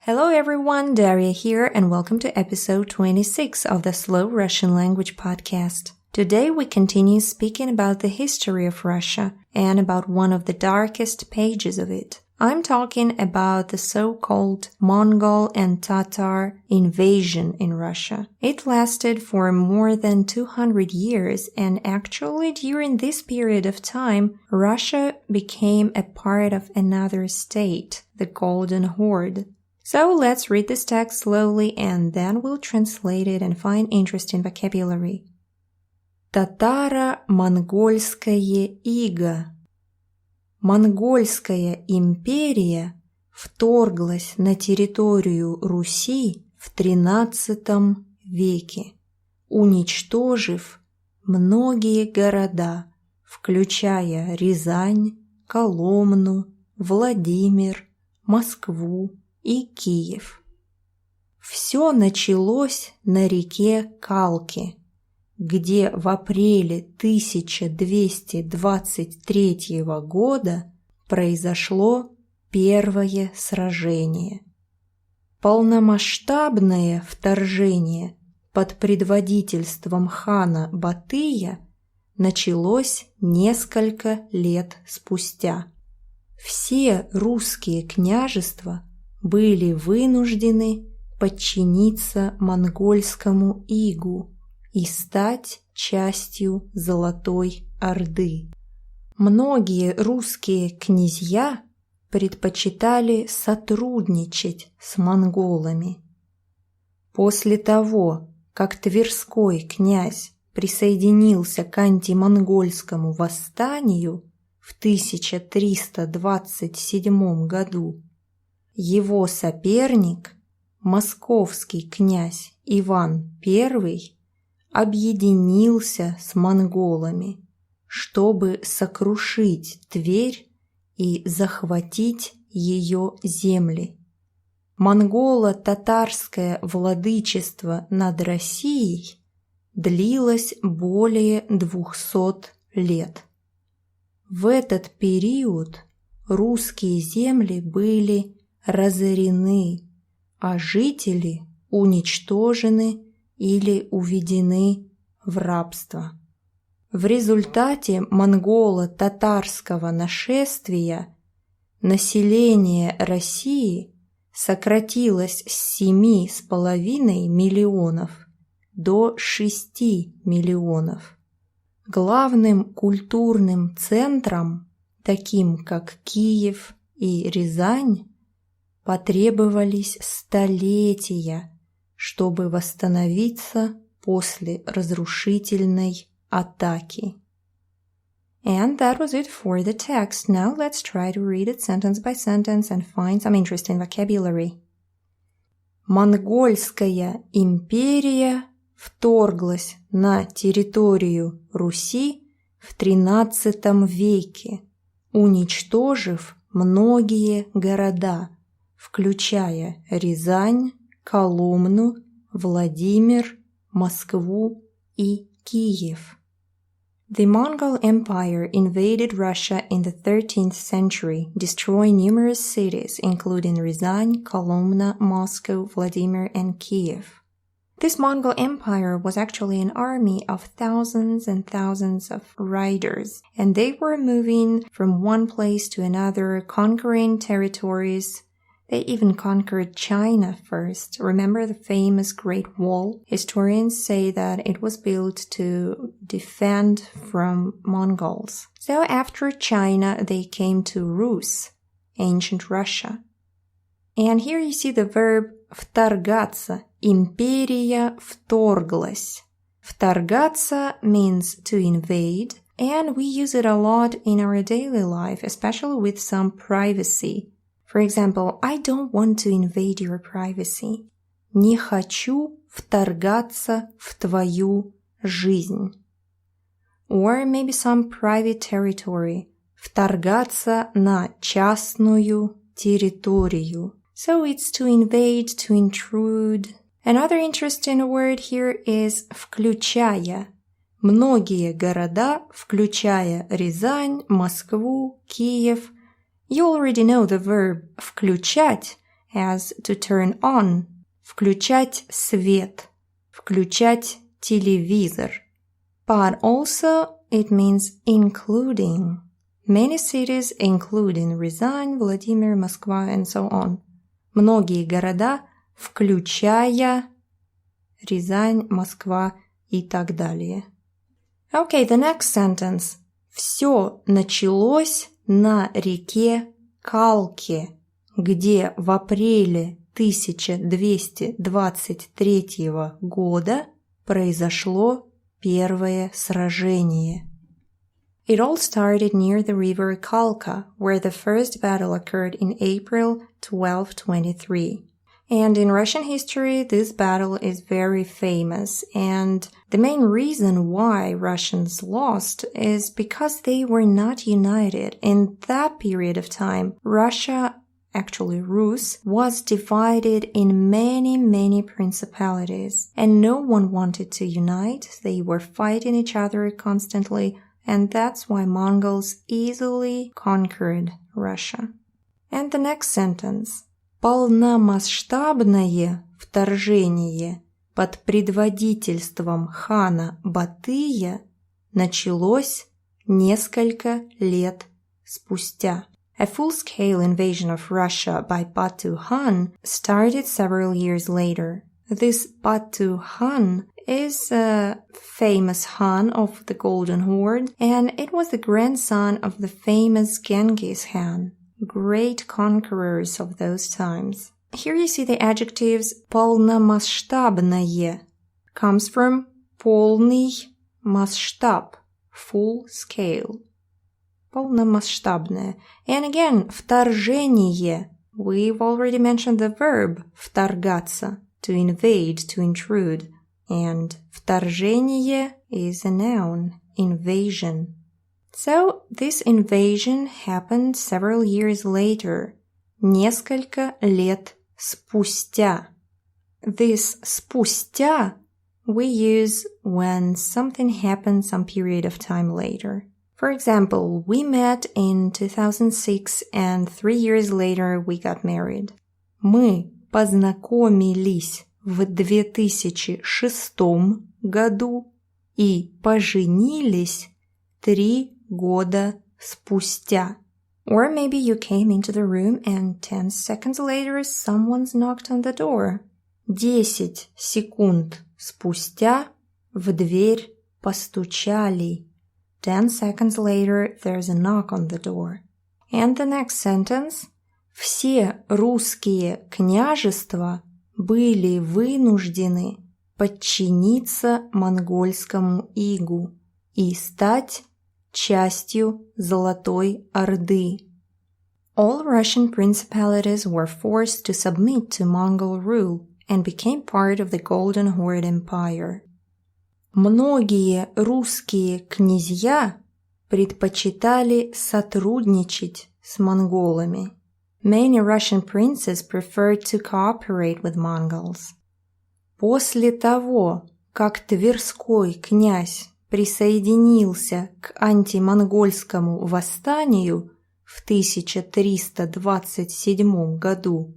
Hello everyone, Daria here and welcome to episode 26 of the Slow Russian Language Podcast. Today we continue speaking about the history of Russia and about one of the darkest pages of it. I'm talking about the so-called Mongol and Tatar invasion in Russia. It lasted for more than 200 years and actually during this period of time, Russia became a part of another state, the Golden Horde. So let's read this text slowly and then we'll translate it and find interesting vocabulary. Татаро-монгольское иго. Монгольская империя вторглась на территорию Руси в тринадцатом веке, уничтожив многие города, включая Рязань, Коломну, Владимир, Москву и Киев. Все началось на реке Калке, где в апреле 1223 года произошло первое сражение. Полномасштабное вторжение под предводительством хана Батыя началось несколько лет спустя. Все русские княжества были вынуждены подчиниться монгольскому игу и стать частью Золотой Орды. Многие русские князья предпочитали сотрудничать с монголами. После того, как Тверской князь присоединился к антимонгольскому восстанию в 1327 году, его соперник, московский князь Иван Первый, объединился с монголами, чтобы сокрушить Тверь и захватить ее земли. Монголо-татарское владычество над Россией длилось более 200 лет. В этот период русские земли были разорены, а жители уничтожены или уведены в рабство. В результате монголо-татарского нашествия население России сократилось с 7,5 миллионов до 6 миллионов. Главным культурным центрам, таким как Киев и Рязань, потребовались столетия, чтобы восстановиться после разрушительной атаки. And that was it for the text. Now let's try to read it sentence by sentence and find some interesting vocabulary. Монгольская империя вторглась на территорию Руси в тринадцатом веке, уничтожив многие города, включая Рязань, Коломну, Владимир, Москву и Киев. The Mongol Empire invaded Russia in the 13th century, destroying numerous cities including Rязань, Kolomna, Moscow, Vladimir, and Kiev. This Mongol Empire was actually an army of thousands and thousands of riders, and they were moving from one place to another, conquering territories. They even conquered China first. Remember the famous Great Wall? Historians say that it was built to defend from Mongols. So after China, they came to Rus, ancient Russia. And here you see the verb вторгаться. Империя вторглась. Вторгаться means to invade, and we use it a lot in our daily life, especially with some privacy. For example, I don't want to invade your privacy. Не хочу вторгаться в твою жизнь. Or maybe some private territory. Вторгаться на частную территорию. So it's to invade, to intrude. Another interesting word here is включая. Многие города, включая Рязань, Москву, Киев. You already know the verb включать, as to turn on, включать свет, включать телевизор. But also it means including. Many cities, including Рязань, Владимир, Москва, and so on. Многие города, включая Рязань, Москва и так далее. Okay, the next sentence. Все началось на реке Калке, где в апреле 1223 года произошло первое сражение. It all started near the river Kalka, where the first battle occurred in April 1223. And in Russian history, this battle is very famous, and the main reason why Russians lost is because they were not united. In that period of time, Russia, actually Rus, was divided in many principalities, and no one wanted to unite. They were fighting each other constantly, and that's why Mongols easily conquered Russia. And the next sentence. Полномасштабное вторжение под предводительством хана Батыя началось несколько лет спустя. A full-scale invasion of Russia by Batu Khan started several years later. This Batu Khan is a famous Khan of the Golden Horde, and it was the grandson of the famous Genghis Khan, great conquerors of those times. Here you see the adjectives полномасштабное comes from полный масштаб, full scale. Полномасштабное. And again, вторжение. We've already mentioned the verb вторгаться, to invade, to intrude. And вторжение is a noun, invasion. So this invasion happened several years later, несколько лет спустя. This спустя we use when something happened some period of time later. For example, we met in 2006 and 3 years later we got married. Мы познакомились в 2006 году и поженились 3 года спустя. Or maybe you came into the room and 10 seconds later someone's knocked on the door. 10 секунд спустя в дверь постучали. 10 seconds later there's a knock on the door. And the next sentence. Все русские княжества были вынуждены подчиниться монгольскому игу и стать частью Золотой Орды. All Russian principalities were forced to submit to Mongol rule and became part of the Golden Horde Empire. Многие русские князья предпочитали сотрудничать с монголами. Many Russian princes preferred to cooperate with Mongols. После того, как Тверской князь присоединился к антимонгольскому восстанию в 1327 году,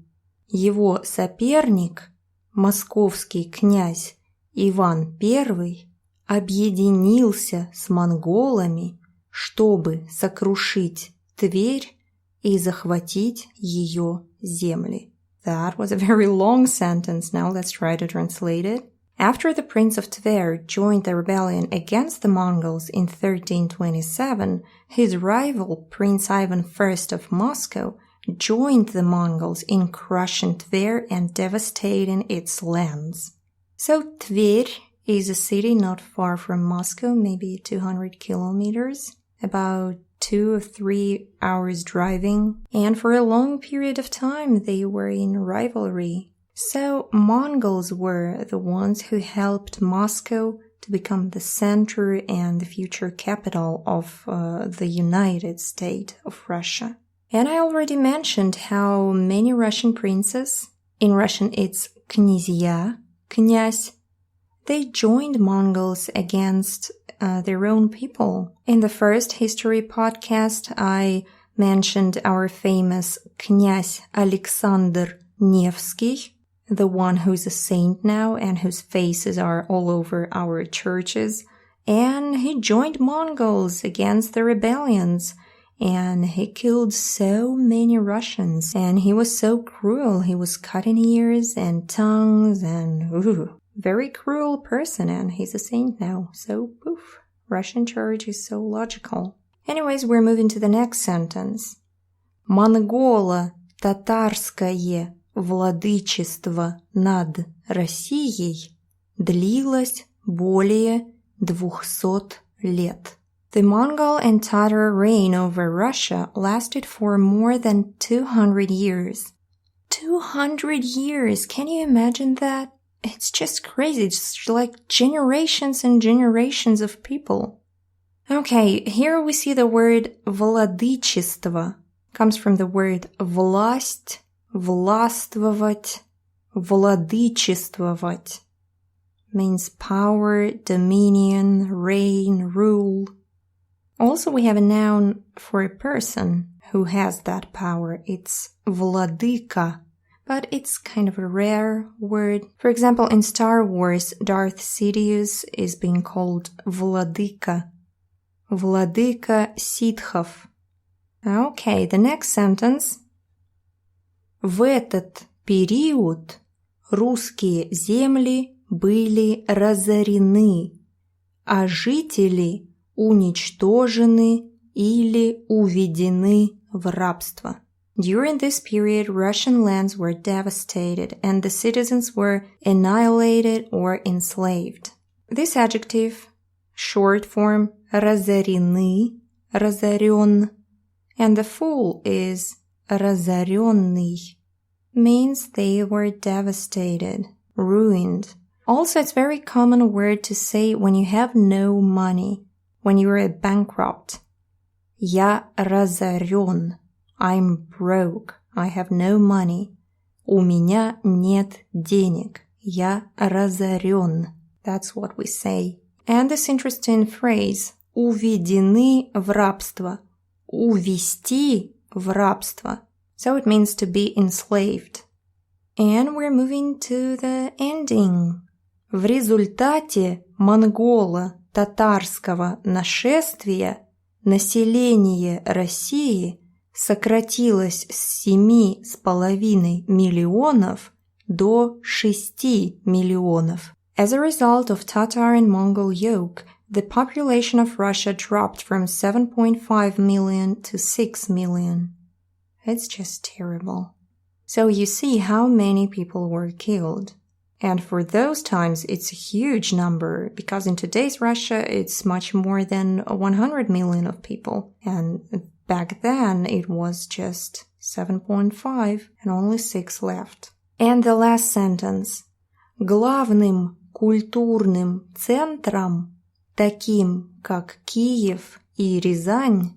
его соперник, московский князь Иван Первый, объединился с монголами, чтобы сокрушить Тверь и захватить ее земли. That was a very long sentence. Now let's try to translate it. After the Prince of Tver joined the rebellion against the Mongols in 1327, his rival, Prince Ivan I of Moscow, joined the Mongols in crushing Tver and devastating its lands. So Tver is a city not far from Moscow, maybe 200 kilometers, about 2 or 3 hours driving, and for a long period of time they were in rivalry. So Mongols were the ones who helped Moscow to become the center and the future capital of the United States of Russia. And I already mentioned how many Russian princes, in Russian it's князья, князь, they joined Mongols against their own people. In the first history podcast, I mentioned our famous князь Alexander Невский, the one who's a saint now and whose faces are all over our churches, and he joined Mongols against the rebellions, and he killed so many Russians, and he was so cruel. He was cutting ears and tongues and very cruel person, and he's a saint now. So poof, Russian church is so logical. Anyways, we're moving to the next sentence. Монголо-татарское владычество над Россией длилось более 200 лет. The Mongol and Tatar reign over Russia lasted for more than 200 years. 200 years! Can you imagine that? It's just crazy. It's like generations and generations of people. Okay, here we see the word владычество. Comes from the word власть, властвовать, владычествовать. Means power, dominion, reign, rule. Also, we have a noun for a person who has that power. It's владыка, but it's kind of a rare word. For example, in Star Wars, Darth Sidious is being called владыка. Владыка ситхов. Okay, the next sentence. В этот период русские земли были разорены, а жители уничтожены или уведены в рабство. During this period, Russian lands were devastated and the citizens were annihilated or enslaved. This adjective, short form, разорены, разорен, and the full is разоренный, means they were devastated, ruined. Also, it's a very common word to say when you have no money. When you're a bankrupt. Я разорен. I'm broke. I have no money. У меня нет денег. Я разорен. That's what we say. And this interesting phrase уведены в рабство. Увести в рабство. So it means to be enslaved. And we're moving to the ending. В результате монголо-татарского нашествия население России сократилось с 7,5 миллионов до 6 миллионов. As a result of Tatar and Mongol yoke, the population of Russia dropped from 7.5 million to 6 million. It's just terrible. So you see how many people were killed. And for those times, it's a huge number, because in today's Russia, it's much more than 100 million of people. And back then, it was just 7.5 and only 6 left. And the last sentence. Главным культурным центрам, таким как Киев и Рязань,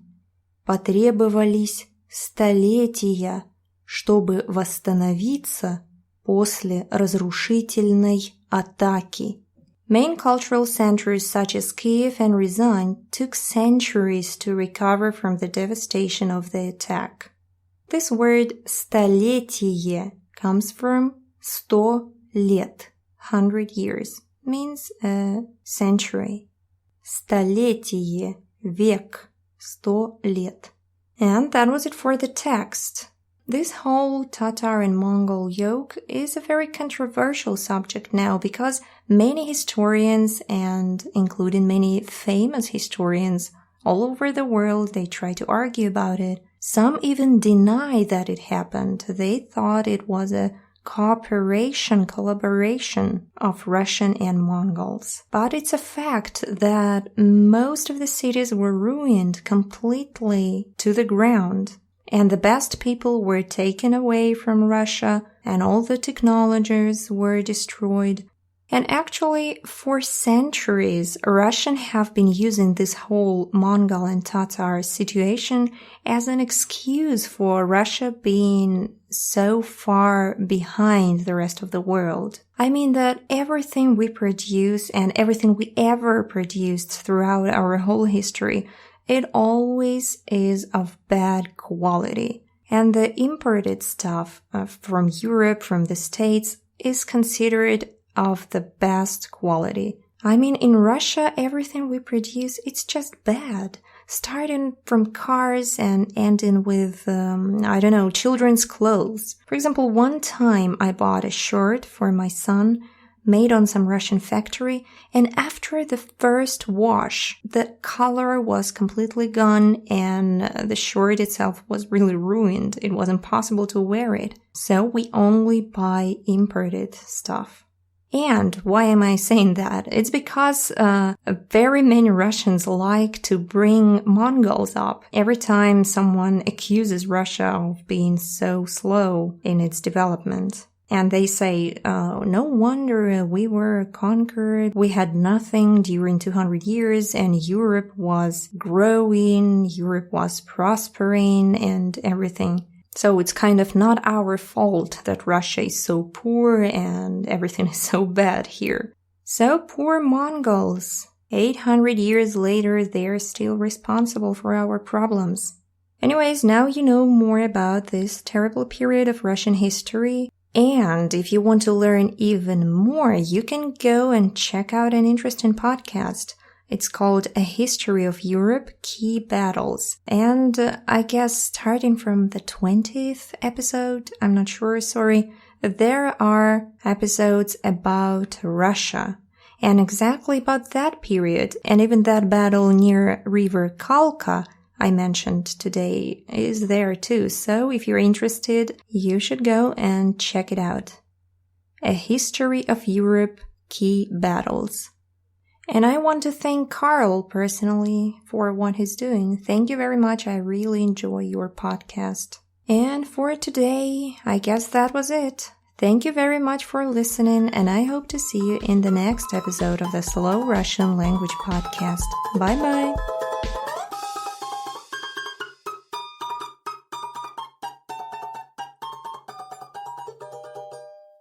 потребовались столетия, чтобы восстановиться после разрушительной атаки. Main cultural centers such as Kiev and Rязань took centuries to recover from the devastation of the attack. This word «столетие» comes from 100 лет, 100 years, means a century. Столетие, век, 100 лет. And that was it for the text. This whole Tatar and Mongol yoke is a very controversial subject now because many historians, and including many famous historians all over the world, they try to argue about it. Some even deny that it happened. They thought it was a collaboration of Russian and Mongols. But it's a fact that most of the cities were ruined completely to the ground. And the best people were taken away from Russia, and all the technologies were destroyed. And actually, for centuries, Russians have been using this whole Mongol and Tatar situation as an excuse for Russia being so far behind the rest of the world. I mean that everything we produce and everything we ever produced throughout our whole history, it always is of bad quality. And the imported stuff from Europe, from the States, is considered of the best quality. I mean, in Russia, everything we produce, it's just bad. Starting from cars and ending with, children's clothes. For example, one time I bought a shirt for my son made on some Russian factory, and after the first wash, the color was completely gone and the shirt itself was really ruined. It was impossible to wear it. So we only buy imported stuff. And why am I saying that? It's because very many Russians like to bring Mongols up. Every time someone accuses Russia of being so slow in its development. And they say, no wonder we were conquered. We had nothing during 200 years and Europe was growing, Europe was prospering and everything. So it's kind of not our fault that Russia is so poor and everything is so bad here. So poor Mongols. 800 years later, they're still responsible for our problems. Anyways, now you know more about this terrible period of Russian history. And if you want to learn even more, you can go and check out an interesting podcast. It's called A History of Europe, Key Battles. And I guess starting from the 20th episode, I'm not sure, there are episodes about Russia. And exactly about that period, and even that battle near river Kалке I mentioned today is there too. So if you're interested, you should go and check it out. A History of Europe, Key Battles. And I want to thank Carl personally for what he's doing. Thank you very much. I really enjoy your podcast. And for today, I guess that was it. Thank you very much for listening, and I hope to see you in the next episode of the Slow Russian Language Podcast. Bye-bye!